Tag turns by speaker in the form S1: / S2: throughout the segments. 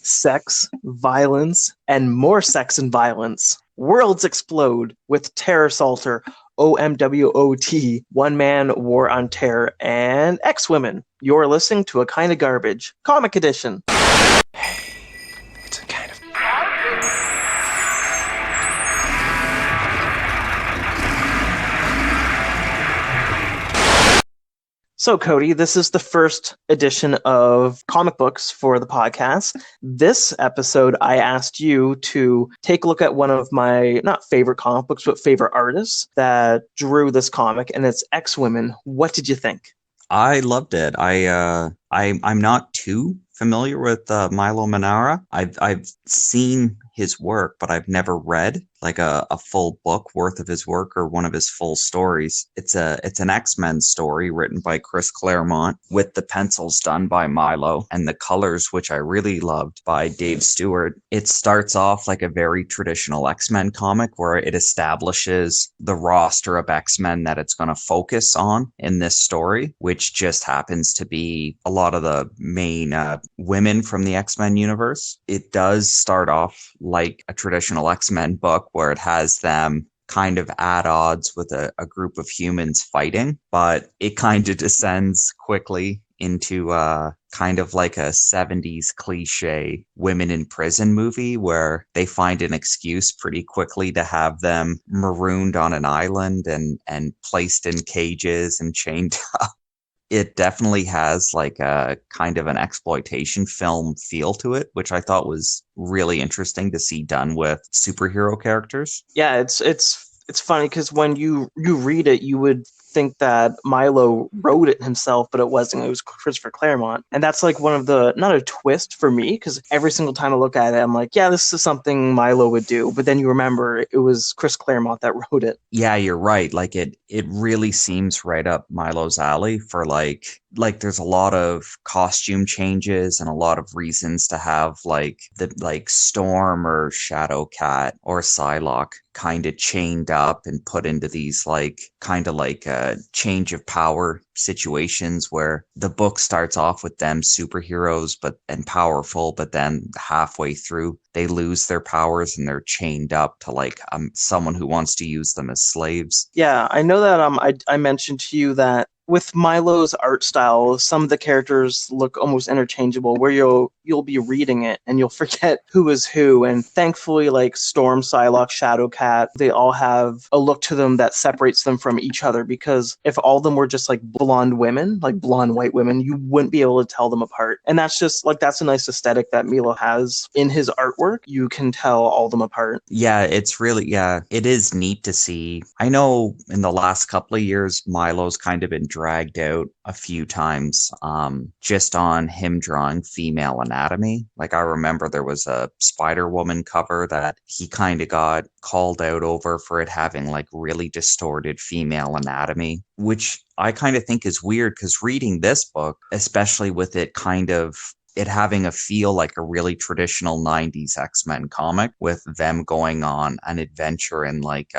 S1: sex, violence, and more sex and violence. Worlds explode with Terror Salter, O.M.W.O.T, One Man War on Terror, and X-Women. You're listening to A Kind of Garbage, Comic Edition.
S2: It's a kind of...
S1: So, Cody, this is the first edition of comic books for the podcast. This episode, I asked you to take a look at one of my, not favorite comic books, but favorite artists that drew this comic, and it's X-Women. What did you think?
S3: I loved it. I'm not too familiar with Milo Manara. I've seen his work, but I've never read like a full book worth of his work or one of his full stories. It's an X-Men story written by Chris Claremont with the pencils done by Milo and the colors, which I really loved, by Dave Stewart. It starts off like a very traditional X-Men comic where it establishes the roster of X-Men that it's going to focus on in this story, which just happens to be a lot of the main women from the X-Men universe. It does start off like a traditional X-Men book where it has them kind of at odds with a group of humans fighting, but it kind of descends quickly into kind of like a 70s cliche women in prison movie where they find an excuse pretty quickly to have them marooned on an island and placed in cages and chained up. It definitely has like a kind of an exploitation film feel to it, which I thought was really interesting to see done with superhero characters.
S1: Yeah, it's funny because when you read it, you would think that Milo wrote it himself, but it wasn't. It was Christopher Claremont. And that's like one of the, not a twist for me, because every single time I look at it, I'm like, yeah, this is something Milo would do. But then you remember it was Chris Claremont that wrote it.
S3: Yeah, you're right. Like it really seems right up Milo's alley for like there's a lot of costume changes and a lot of reasons to have like the like Storm or Shadowcat or Psylocke kind of chained up and put into these like kind of like change of power situations where the book starts off with them superheroes and powerful, but then halfway through they lose their powers and they're chained up to like someone who wants to use them as slaves.
S1: Yeah, I know that I mentioned to you that with Milo's art style, some of the characters look almost interchangeable, where you'll be reading it and you'll forget who is who. And thankfully, like Storm, Psylocke, Shadowcat, they all have a look to them that separates them from each other. Because if all of them were just like blonde women, like blonde white women, you wouldn't be able to tell them apart. And that's just like, that's a nice aesthetic that Milo has in his artwork. You can tell all of them apart.
S3: Yeah, it's really, yeah, it is neat to see. I know in the last couple of years, Milo's kind of been dragged out a few times just on him drawing female anatomy. Like I remember there was a Spider-Woman cover that he kind of got called out over for it having like really distorted female anatomy, which I kind of think is weird because reading this book, especially with it kind of it having a feel like a really traditional 90s X-Men comic with them going on an adventure in like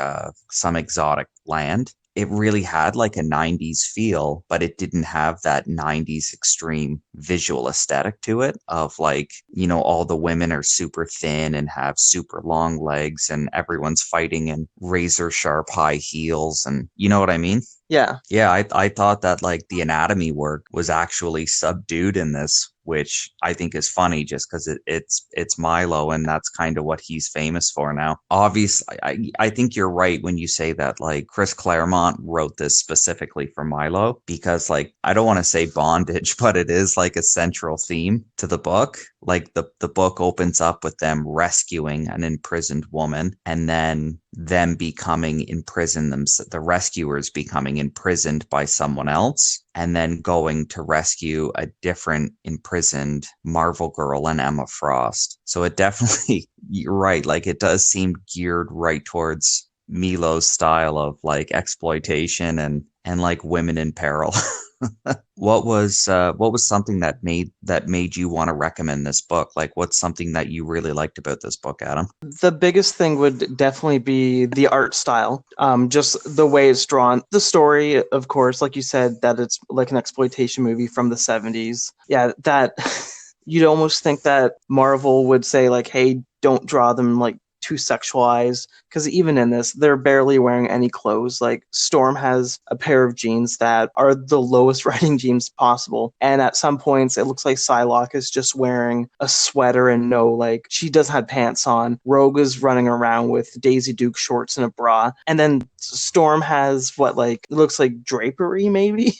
S3: some exotic land. It really had like a 90s feel, but it didn't have that 90s extreme visual aesthetic to it of like, you know, all the women are super thin and have super long legs and everyone's fighting in razor sharp high heels. And you know what I mean?
S1: Yeah.
S3: Yeah, I thought that like the anatomy work was actually subdued in this, which I think is funny just because it's Milo and that's kind of what he's famous for now. Obviously, I think you're right when you say that like Chris Claremont wrote this specifically for Milo because like I don't want to say bondage, but it is like a central theme to the book. Like the book opens up with them rescuing an imprisoned woman and then them becoming imprisoned, the rescuers becoming imprisoned by someone else and then going to rescue a different imprisoned Marvel Girl and Emma Frost. So it definitely, you're right, like it does seem geared right towards Milo's style of like exploitation and like women in peril. What was something that made you want to recommend this book? Like, what's something that you really liked about this book, Adam?
S1: The biggest thing would definitely be the art style. Just the way it's drawn. The story, of course, like you said, that it's like an exploitation movie from the 70s. Yeah, that you'd almost think that Marvel would say like, hey, don't draw them like too sexualized, because even in this they're barely wearing any clothes. Like Storm has a pair of jeans that are the lowest riding jeans possible, and at some points it looks like Psylocke is just wearing a sweater and no, like, she doesn't have pants on. Rogue is running around with Daisy Duke shorts and a bra, and then Storm has what, like, it looks like drapery maybe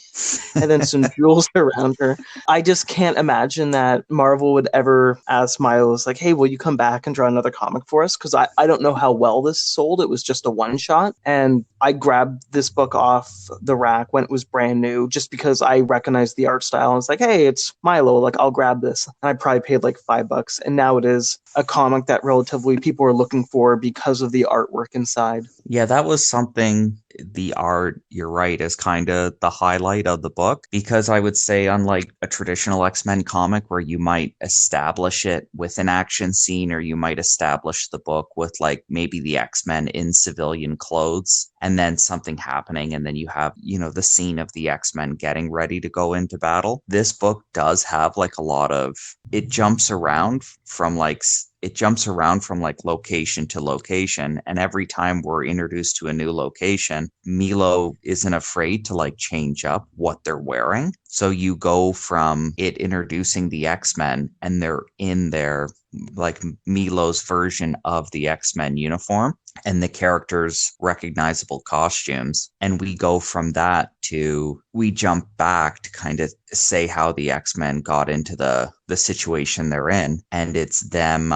S1: and then some jewels around her. I just can't imagine that Marvel would ever ask Miles, like, hey, will you come back and draw another comic for us? Because I don't know how well this sold. It was just a one shot. And I grabbed this book off the rack when it was brand new just because I recognized the art style. And it's like, hey, it's Milo. Like, I'll grab this. And I probably paid like $5. And now it is a comic that relatively people are looking for because of the artwork inside.
S3: Yeah, that was something. The art, you're right, is kind of the highlight of the book, because I would say, unlike a traditional X-Men comic where you might establish it with an action scene, or you might establish the book with like maybe the X-Men in civilian clothes and then something happening, and then you have, the scene of the X-Men getting ready to go into battle. This book does have like a lot of, it jumps around from like location to location, and every time we're introduced to a new location, Milo isn't afraid to like change up what they're wearing. So you go from it introducing the X-Men and they're in their like Milo's version of the X-Men uniform and the characters' recognizable costumes. And we go from that to, we jump back to kind of say how the X-Men got into the situation they're in. And it's them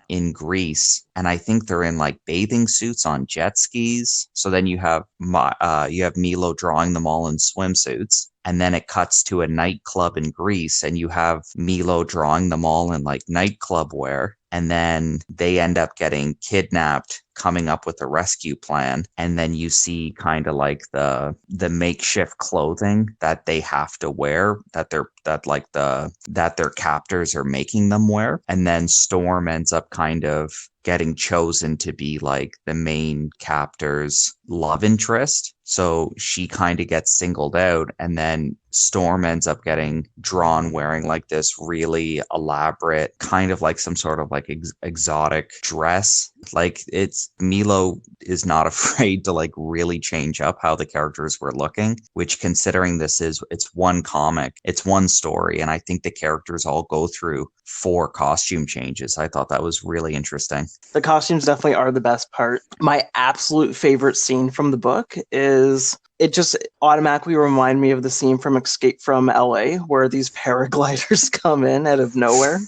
S3: in Greece. And I think they're in like bathing suits on jet skis. So then you have Milo drawing them all in swimsuits. And then it cuts to a nightclub in Greece, and you have Milo drawing them all in like nightclub wear. And then they end up getting kidnapped, coming up with a rescue plan. And then you see kind of like the makeshift clothing that they have to wear, that their captors are making them wear. And then Storm ends up kind of getting chosen to be like the main captor's love interest. So she kind of gets singled out, and then Storm ends up getting drawn wearing like this really elaborate, kind of like some sort of like exotic dress. Like, it's, Milo is not afraid to like really change up how the characters were looking, which, considering it's one comic, it's one story, and I think the characters all go through 4 costume changes. I thought that was really interesting.
S1: The costumes definitely are the best part. My absolute favorite scene from the book is, it just automatically remind me of the scene from Escape from LA, where these paragliders come in out of nowhere.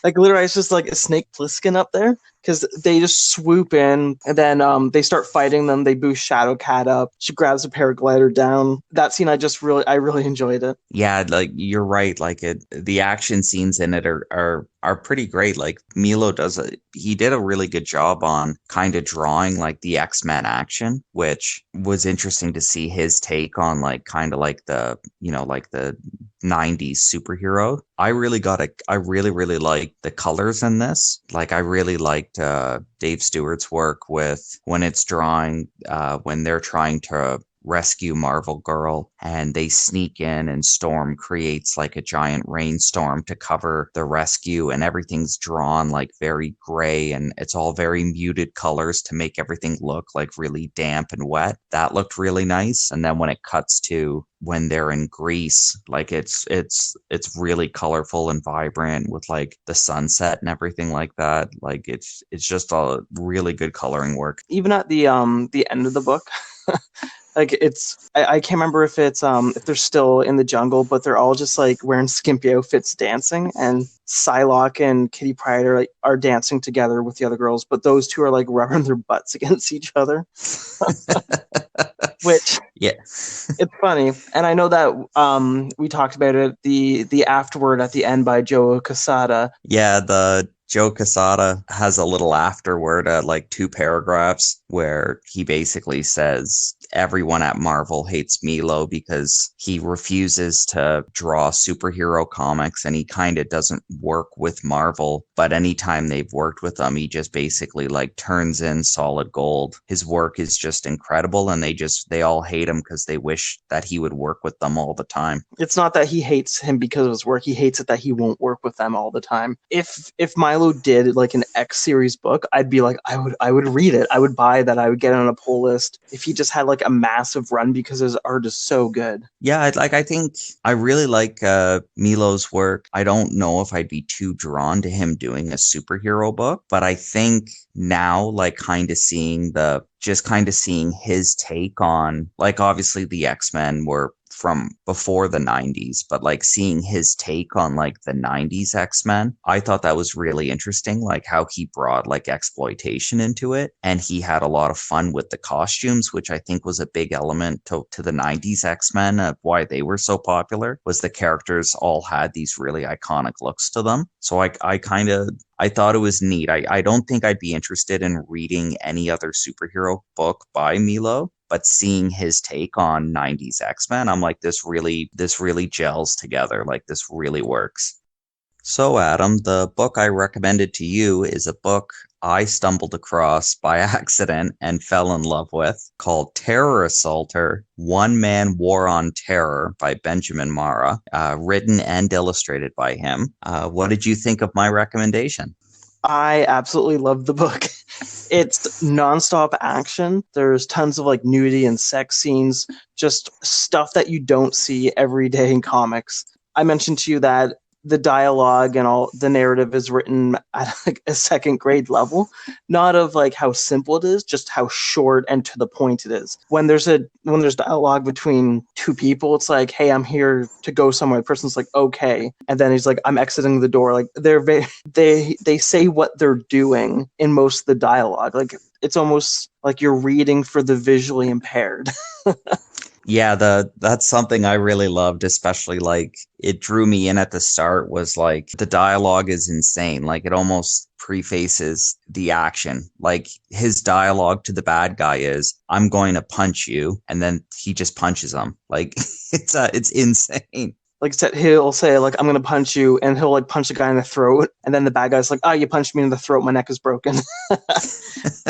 S1: Like, literally, it's just like a Snake Plissken up there, because they just swoop in, and then they start fighting them. They boost Shadowcat up. She grabs a paraglider down. That scene, I really enjoyed it.
S3: Yeah, like, you're right. Like, the action scenes in it are pretty great. Like, Milo he did a really good job on kind of drawing like the X-Men action, which was interesting to see his take on like kind of like the, like the 90s superhero. I really really liked the colors in this. Like, I really liked Dave Stewart's work with when it's drawing, when they're trying to rescue Marvel Girl and they sneak in, and Storm creates like a giant rainstorm to cover the rescue, and everything's drawn like very gray, and it's all very muted colors to make everything look like really damp and wet. That looked really nice. And then when it cuts to when they're in Greece, like it's really colorful and vibrant with like the sunset and everything like that. Like, it's just a really good coloring work.
S1: Even at the end of the book, like, I can't remember if it's if they're still in the jungle, but they're all just like wearing skimpy outfits dancing, and Psylocke and Kitty Pryde are dancing together with the other girls, but those two are like rubbing their butts against each other. Which,
S3: yeah,
S1: it's funny. And I know that we talked about it, the afterword at the end by Joe Quesada.
S3: Yeah, the Joe Quesada has a little afterword at like 2 paragraphs. where he basically says everyone at Marvel hates Milo because he refuses to draw superhero comics and he kind of doesn't work with Marvel. But anytime they've worked with him, he just basically like turns in solid gold. His work is just incredible, and they all hate him because they wish that he would work with them all the time.
S1: It's not that he hates him because of his work. He hates it that he won't work with them all the time. If Milo did like an X series book, I'd be like, I would read it. I would buy that. I would get it on a pull list. If he just had like a massive run because his art is so good.
S3: Yeah, I think I really like Milo's work. I don't know if I'd be too drawn to him doing a superhero book, but I think now, like, kind of seeing his take on, like, obviously the X-Men were from before the 90s, but like seeing his take on like the 90s X-Men, I thought that was really interesting, like how he brought like exploitation into it, and he had a lot of fun with the costumes, which I think was a big element to the 90s X-Men of why they were so popular, was the characters all had these really iconic looks to them. So I thought it was neat. I don't think I'd be interested in reading any other superhero book by Milo, but seeing his take on 90s X-Men, I'm like, this really gels together. Like, this really works. So, Adam, the book I recommended to you is a book I stumbled across by accident and fell in love with, called Terror Assaulter: One Man War on Terror by Benjamin Marra, written and illustrated by him. What did you think of my recommendation?
S1: I absolutely love the book. It's nonstop action. There's tons of like nudity and sex scenes, just stuff that you don't see every day in comics. I mentioned to you that the dialogue and all the narrative is written at like a second grade level, not of like how simple it is, just how short and to the point it is. When there's dialogue between two people, it's like, hey, I'm here to go somewhere. The person's like, okay, and then he's like, I'm exiting the door. Like they say what they're doing in most of the dialogue. Like, it's almost like you're reading for the visually impaired.
S3: Yeah, that's something I really loved, especially like it drew me in at the start, was like the dialogue is insane. Like, it almost prefaces the action. Like, his dialogue to the bad guy is, I'm going to punch you, and then he just punches him. Like, it's insane.
S1: Like I said, he'll say like, I'm gonna punch you, and he'll like punch the guy in the throat, and then the bad guy's like, you punched me in the throat, my neck is broken.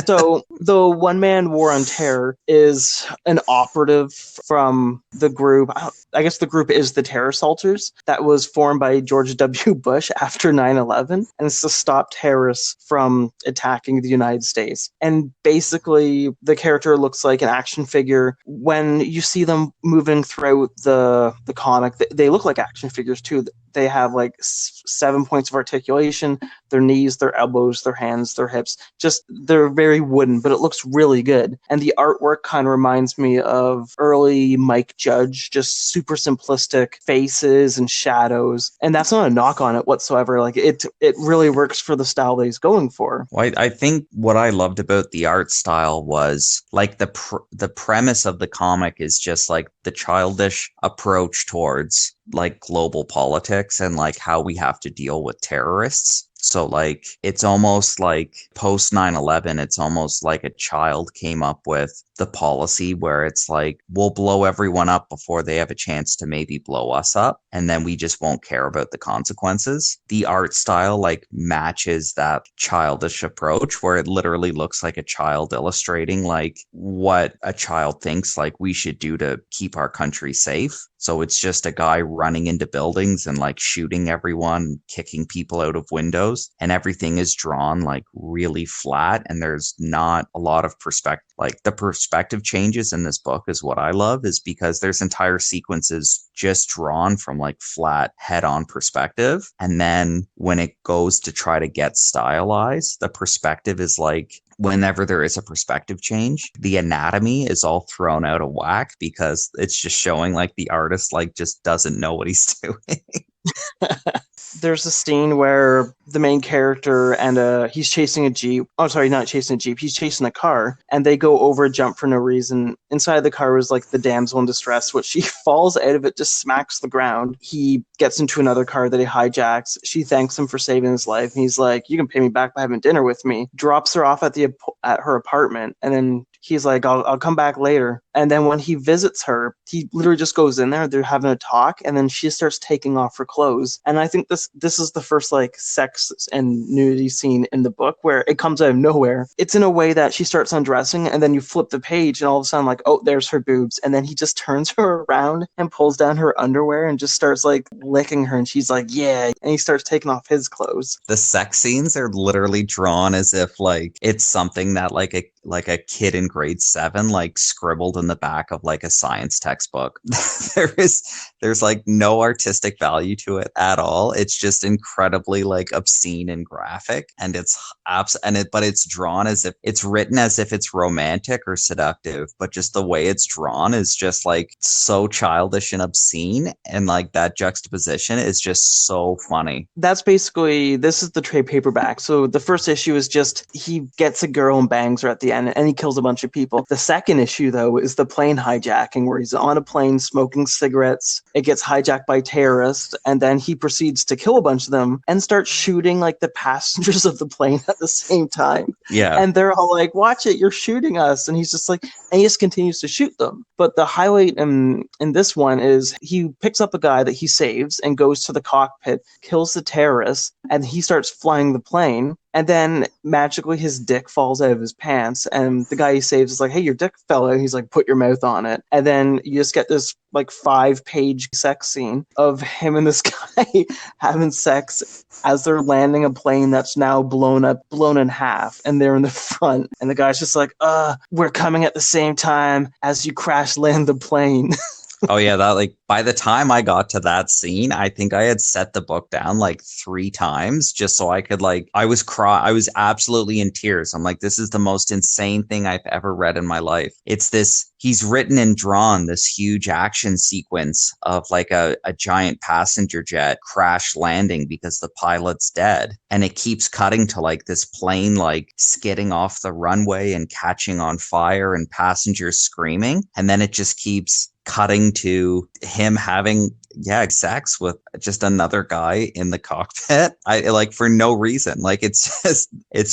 S1: So the One Man War on Terror is an operative from the group. I guess the group is the Terror Assaulters, that was formed by George W. Bush after 9/11, and it's to stop terrorists from attacking the United States. And basically, the character looks like an action figure. When you see them moving throughout the comic, they look like action figures too. They have like 7 points of articulation, their knees, their elbows, their hands, their hips. Just, they're very wooden, but it looks really good. And the artwork kind of reminds me of early Mike Judge, just super simplistic faces and shadows. And that's not a knock on it whatsoever. Like, it really works for the style that he's going for.
S3: Well, I think what I loved about the art style was like the premise of the comic is just like the childish approach towards like global politics and like how we have to deal with terrorists. So like, it's almost like post 9/11, it's almost like a child came up with the policy where it's like, we'll blow everyone up before they have a chance to maybe blow us up, and then we just won't care about the consequences. The art style like matches that childish approach, where it literally looks like a child illustrating like what a child thinks like we should do to keep our country safe. So it's just a guy running into buildings and like shooting everyone, kicking people out of windows, and everything is drawn like really flat, and there's not a lot of perspective. Like, the perspective changes in this book is what I love, is because there's entire sequences just drawn from like flat head-on perspective, and then when it goes to try to get stylized, the perspective is like, whenever there is a perspective change, the anatomy is all thrown out of whack because it's just showing like the artist like just doesn't know what he's doing.
S1: There's a scene where the main character and he's chasing a jeep. Oh, sorry, not chasing a jeep. He's chasing a car, and they go over a jump for no reason. Inside the car was like the damsel in distress, which she falls out of it, just smacks the ground. He gets into another car that he hijacks. She thanks him for saving his life, and he's like, "You can pay me back by having dinner with me." Drops her off at her apartment, and then he's like, I'll come back later. And then when he visits her, he literally just goes in there. They're having a talk, and then she starts taking off her clothes. And I think this is the first like sex and nudity scene in the book where it comes out of nowhere. It's in a way that she starts undressing, and then you flip the page, and all of a sudden, like, oh, there's her boobs. And then he just turns her around and pulls down her underwear and just starts like licking her, and she's like, yeah. And he starts taking off his clothes.
S3: The sex scenes are literally drawn as if like it's something that like a kid in grade 7 like scribbled in the back of like a science textbook. There's like no artistic value to it at all. It's just incredibly like obscene and graphic, and but it's drawn as if it's written as if it's romantic or seductive, but just the way it's drawn is just like so childish and obscene, and like that juxtaposition is just so funny.
S1: This is the trade paperback. So the first issue is just he gets a girl and bangs her at the end, and he kills a bunch of people. The second issue, though, is the plane hijacking, where he's on a plane smoking cigarettes. It gets hijacked by terrorists, and then he proceeds to kill a bunch of them and starts shooting like the passengers of the plane at the same time.
S3: Yeah.
S1: And they're all like, watch it, you're shooting us. And he's just like, and he just continues to shoot them. But the highlight in this one is he picks up a guy that he saves and goes to the cockpit, kills the terrorists, and he starts flying the plane. And then magically his dick falls out of his pants, and the guy he saves is like, hey, your dick fell out. He's like, put your mouth on it. And then you just get this like 5-page sex scene of him and this guy having sex as they're landing a plane that's now blown in half, and they're in the front. And the guy's just like, we're coming at the same time as you crash land the plane.
S3: Oh yeah, that like by the time I got to that scene, I think I had set the book down like 3 times just so I could like I was absolutely in tears. I'm like, this is the most insane thing I've ever read in my life. It's this he's written and drawn this huge action sequence of like a giant passenger jet crash landing because the pilot's dead. And it keeps cutting to like this plane like skidding off the runway and catching on fire and passengers screaming. And then it just keeps cutting to him having sex with just another guy in the cockpit. I like for no reason. Like it's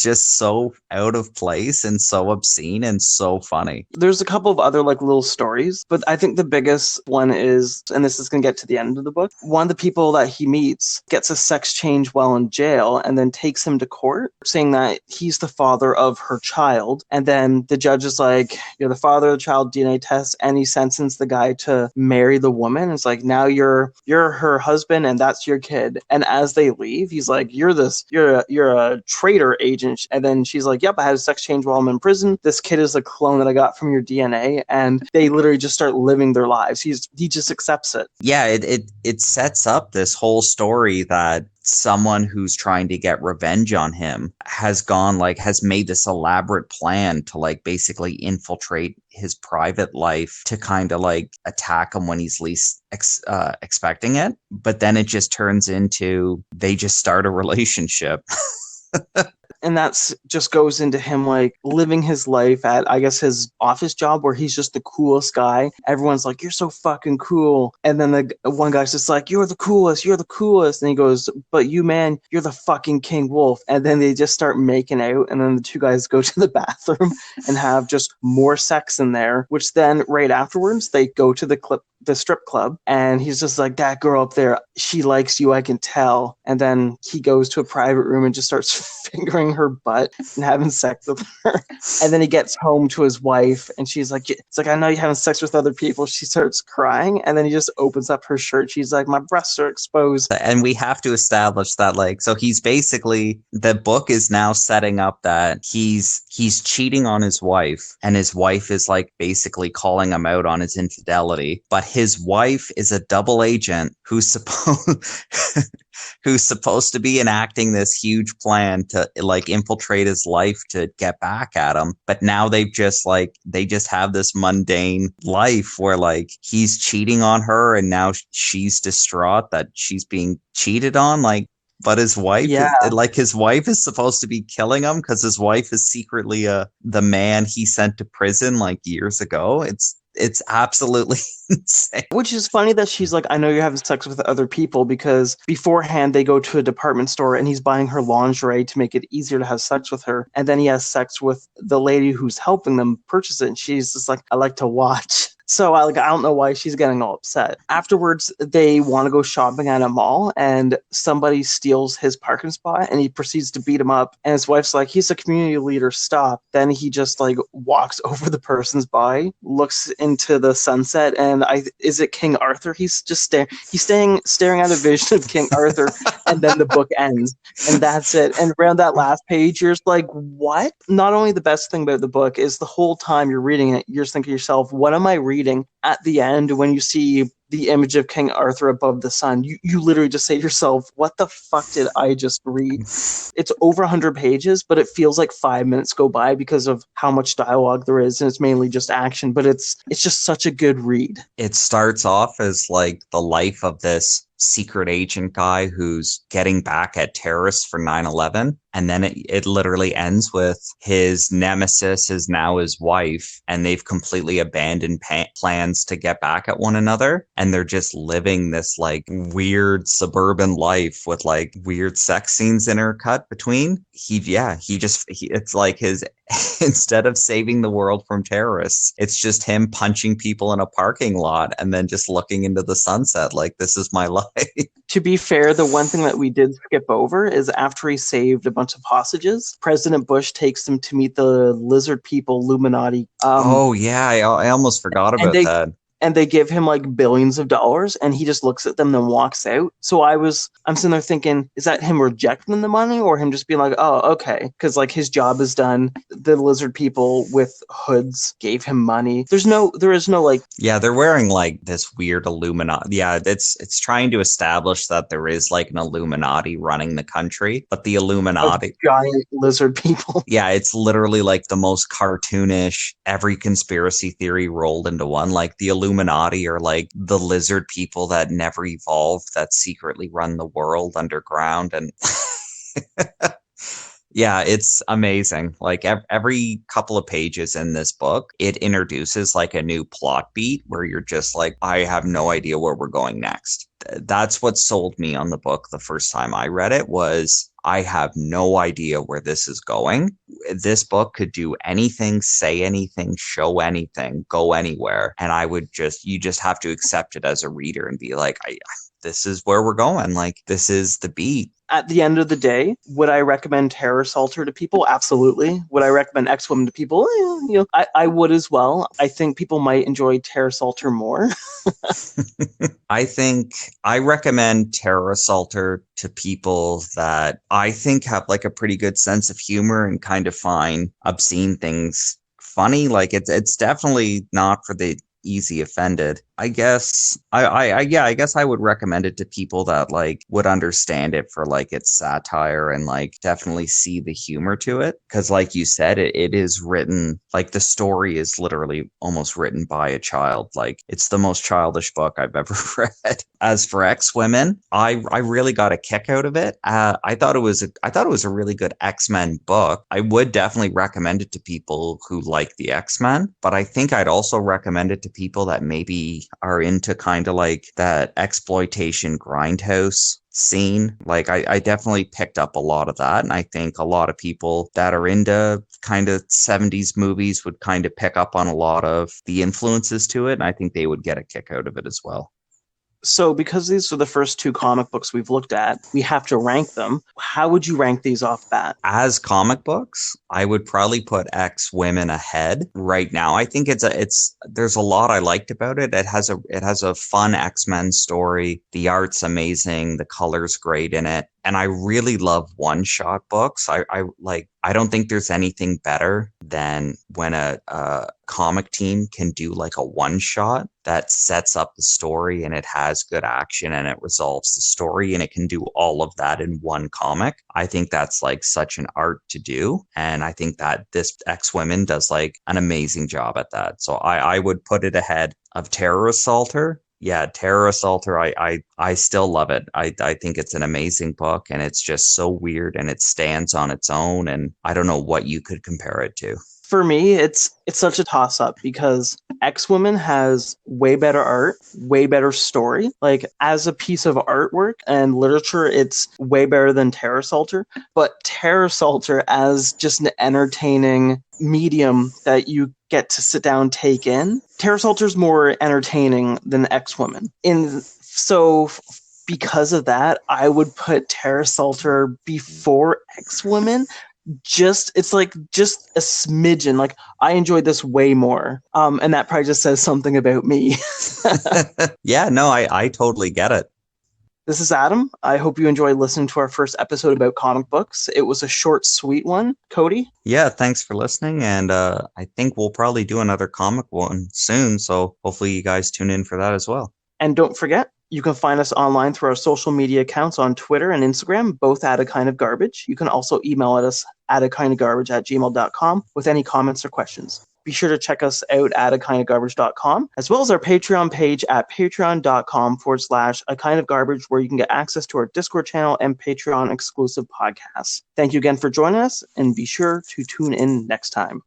S3: just so out of place and so obscene and so funny.
S1: There's a couple of other like little stories, but I think the biggest one is, and this is going to get to the end of the book, one of the people that he meets gets a sex change while in jail and then takes him to court saying that he's the father of her child. And then the judge is like, you're the father of the child, DNA test, and he sentenced the guy to marry the woman. It's like, now you're her husband and that's your kid. And as they leave, he's like, you're a traitor agent. And then she's like, yep, I had a sex change while I'm in prison. This kid is a clone that I got from your DNA. And they literally just start living their lives. He just accepts it.
S3: Yeah, it sets up this whole story that someone who's trying to get revenge on him has made this elaborate plan to like basically infiltrate his private life to kind of like attack him when he's least expecting it. But then it just turns into they just start a relationship.
S1: And that's just goes into him like living his life at, I guess, his office job where he's just the coolest guy. Everyone's like, you're so fucking cool. And then the one guy's just like, you're the coolest. And he goes, but you, man, you're the fucking King Wolf. And then they just start making out. And then the 2 guys go to the bathroom and have just more sex in there, which then right afterwards, they go to the strip club. And he's just like, that girl up there, she likes you, I can tell. And then he goes to a private room and just starts fingering her butt and having sex with her. And then he gets home to his wife and she's like, it's like, I know you're having sex with other people. She starts crying and then he just opens up her shirt. She's like, my breasts are exposed.
S3: And we have to establish that like, so he's basically, the book is now setting up that he's cheating on his wife and his wife is like basically calling him out on his infidelity. But his wife is a double agent who's who's supposed to be enacting this huge plan to like infiltrate his life to get back at him. But now they just have this mundane life where like he's cheating on her and now she's distraught that she's being cheated on. Like, but his wife
S1: Yeah.
S3: his wife is supposed to be killing him because his wife is secretly the man he sent to prison like years ago. It's absolutely insane.
S1: Which is funny that she's like, I know you're having sex with other people, because beforehand they go to a department store and he's buying her lingerie to make it easier to have sex with her. And then he has sex with the lady who's helping them purchase it. And she's just like, I like to watch. So I don't know why she's getting all upset. Afterwards, they want to go shopping at a mall and somebody steals his parking spot and he proceeds to beat him up. And his wife's like, he's a community leader, stop. Then he just like walks over the person's body, looks into the sunset, and is it King Arthur? He's just staring at a vision of King Arthur, and then the book ends. And that's it. And around that last page, you're just like, what? Not only the best thing about the book is the whole time you're reading it, you're just thinking to yourself, what am I reading? At the end, when you see the image of King Arthur above the sun, you literally just say to yourself, what the fuck did I just read? It's over 100 pages, but it feels like 5 minutes go by because of how much dialogue there is, and it's mainly just action, but it's just such a good read.
S3: It starts off as like the life of this secret agent guy who's getting back at terrorists for 9/11. And then it literally ends with his nemesis is now his wife, and they've completely abandoned plans to get back at one another. And they're just living this like weird suburban life with like weird sex scenes intercut between. It's like his, instead of saving the world from terrorists, it's just him punching people in a parking lot and then just looking into the sunset like, this is my life.
S1: To be fair, the one thing that we did skip over is after he saved a bunch of hostages, President Bush takes them to meet the lizard people, Illuminati.
S3: Oh, yeah, I almost forgot about that.
S1: And they give him like billions of dollars, and he just looks at them and then walks out. So I'm sitting there thinking, is that him rejecting the money or him just being like, oh, okay, because like his job is done. The lizard people with hoods gave him money. There is no like.
S3: Yeah, they're wearing like this weird Illuminati. Yeah, it's trying to establish that there is like an Illuminati running the country, but the Illuminati,
S1: giant lizard people.
S3: Yeah, it's literally like the most cartoonish, every conspiracy theory rolled into one. Like the Illuminati are like the lizard people that never evolved, that secretly run the world underground. And yeah, it's amazing. Like every couple of pages in this book, it introduces like a new plot beat where you're just like, I have no idea where we're going next. That's what sold me on the book the first time I read it, was I have no idea where this is going. This book could do anything, say anything, show anything, go anywhere. And you just have to accept it as a reader and be like, this is where we're going. Like, this is the beat.
S1: At the end of the day, would I recommend Terror Salter to people? Absolutely. Would I recommend X-Woman to people? I would as well. I think people might enjoy Terror Salter more.
S3: I think I recommend Terror Assaulter to people that I think have like a pretty good sense of humor and kind of find obscene things funny. Like it's definitely not for the easy offended. I guess I guess I would recommend it to people that like would understand it for like its satire and like definitely see the humor to it. Cause like you said, it is written, like the story is literally almost written by a child. Like it's the most childish book I've ever read. As for X-Women, I really got a kick out of it. I thought it was a really good X-Men book. I would definitely recommend it to people who like the X-Men, but I think I'd also recommend it to people that maybe are into kind of like that exploitation grindhouse scene. Like I definitely picked up a lot of that, and I think a lot of people that are into kind of 70s movies would kind of pick up on a lot of the influences to it, and I think they would get a kick out of it as well.
S1: So because these are the first two comic books we've looked at, we have to rank them. How would you rank these off bat?
S3: As comic books, I would probably put X-Women ahead right now. I think there's a lot I liked about it. It has a fun X-Men story. The art's amazing. The color's great in it. and I really love one-shot books. I don't think there's anything better than when a comic team can do like a one-shot that sets up the story and it has good action and it resolves the story and it can do all of that in one comic. I think that's like such an art to do. And I think that this X-Women does like an amazing job at that. So I would put it ahead of Terror Assaulter. Yeah, Terror Assaulter, I still love it. I think it's an amazing book and it's just so weird and it stands on its own and I don't know what you could compare it to.
S1: For me, it's such a toss up because X-Women has way better art, way better story. Like as a piece of artwork and literature, it's way better than Terror Assaulter. But Terror Assaulter as just an entertaining medium that you get to sit down and take in, Terror Assaulter is more entertaining than X-Women. Because of that, I would put Terror Assaulter before X-Women. It's like just a smidgen. Like I enjoyed this way more, and that probably just says something about me.
S3: Yeah, no, I totally get it.
S1: This is Adam. I hope you enjoyed listening to our first episode about comic books. It was a short, sweet one. Cody?
S3: Yeah, thanks for listening, and I think we'll probably do another comic one soon, so hopefully you guys tune in for that as well.
S1: And don't forget, you can find us online through our social media accounts on Twitter and Instagram, both at A Kind of Garbage. You can also email at us at akindofgarbage@gmail.com with any comments or questions. Be sure to check us out at akindofgarbage.com, as well as our Patreon page at patreon.com/akindofgarbage, where you can get access to our Discord channel and Patreon exclusive podcasts. Thank you again for joining us, and be sure to tune in next time.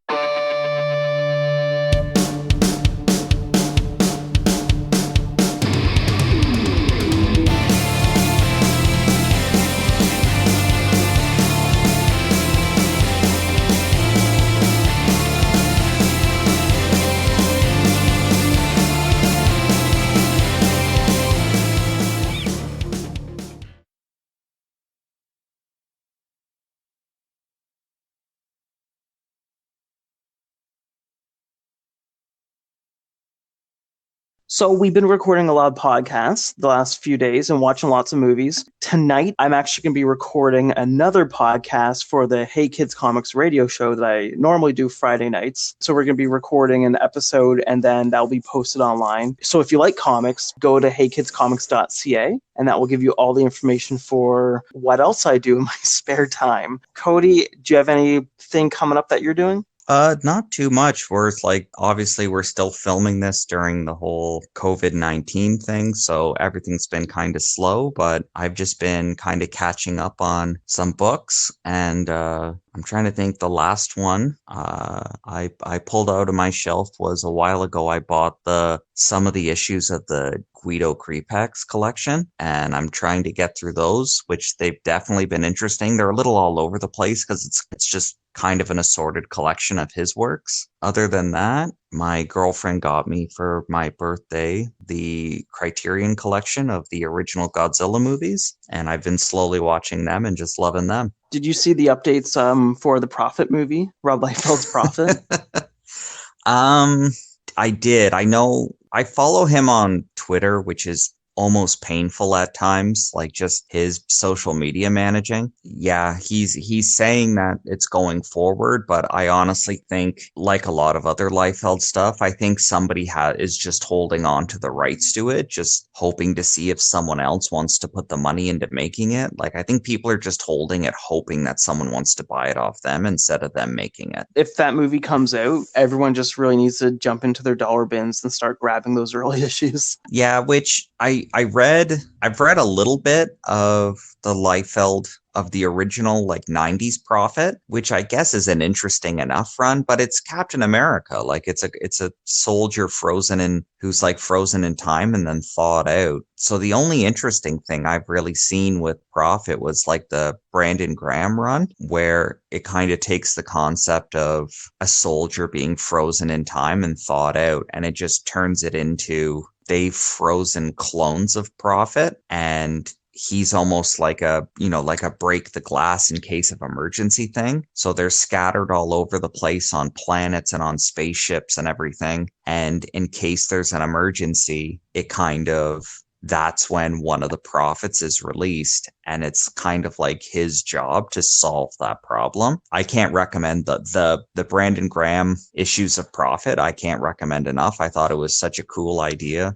S1: So we've been recording a lot of podcasts the last few days and watching lots of movies. Tonight, I'm actually going to be recording another podcast for the Hey Kids Comics radio show that I normally do Friday nights. So we're going to be recording an episode and then that'll be posted online. So if you like comics, go to heykidscomics.ca and that will give you all the information for what else I do in my spare time. Cody, do you have anything coming up that you're doing?
S3: Not too much. Obviously we're still filming this during the whole COVID-19 thing, so everything's been kind of slow, but I've just been kind of catching up on some books, and I'm trying to think. The last one I pulled out of my shelf was a while ago. I bought some of the issues of the Guido Creepex collection, and I'm trying to get through those, which they've definitely been interesting. They're a little all over the place because it's just kind of an assorted collection of his works. Other than that, my girlfriend got me for my birthday the Criterion collection of the original Godzilla movies, and I've been slowly watching them and just loving them.
S1: Did you see the updates for the Prophet movie, Rob Liefeld's Prophet?
S3: I did. I know I follow him on Twitter, which is almost painful at times, like just his social media managing. Yeah, he's saying that it's going forward, but I honestly think, like a lot of other Liefeld stuff, I think somebody is just holding on to the rights to it, just hoping to see if someone else wants to put the money into making it. Like, I think people are just holding it, hoping that someone wants to buy it off them instead of them making it.
S1: If that movie comes out, everyone just really needs to jump into their dollar bins and start grabbing those early issues.
S3: Yeah, which I've read a little bit of the Liefeld of the original like 90s Prophet, which I guess is an interesting enough run, but it's Captain America. Like it's a soldier who's like frozen in time and then thawed out. So the only interesting thing I've really seen with Prophet was like the Brandon Graham run, where it kind of takes the concept of a soldier being frozen in time and thawed out, and it just turns it into they've frozen clones of Prophet, and he's almost like a break the glass in case of emergency thing. So they're scattered all over the place on planets and on spaceships and everything. And in case there's an emergency, it kind of that's when one of the prophets is released, and it's kind of like his job to solve that problem. I can't recommend the Brandon Graham issues of Prophet. I can't recommend enough. I thought it was such a cool idea.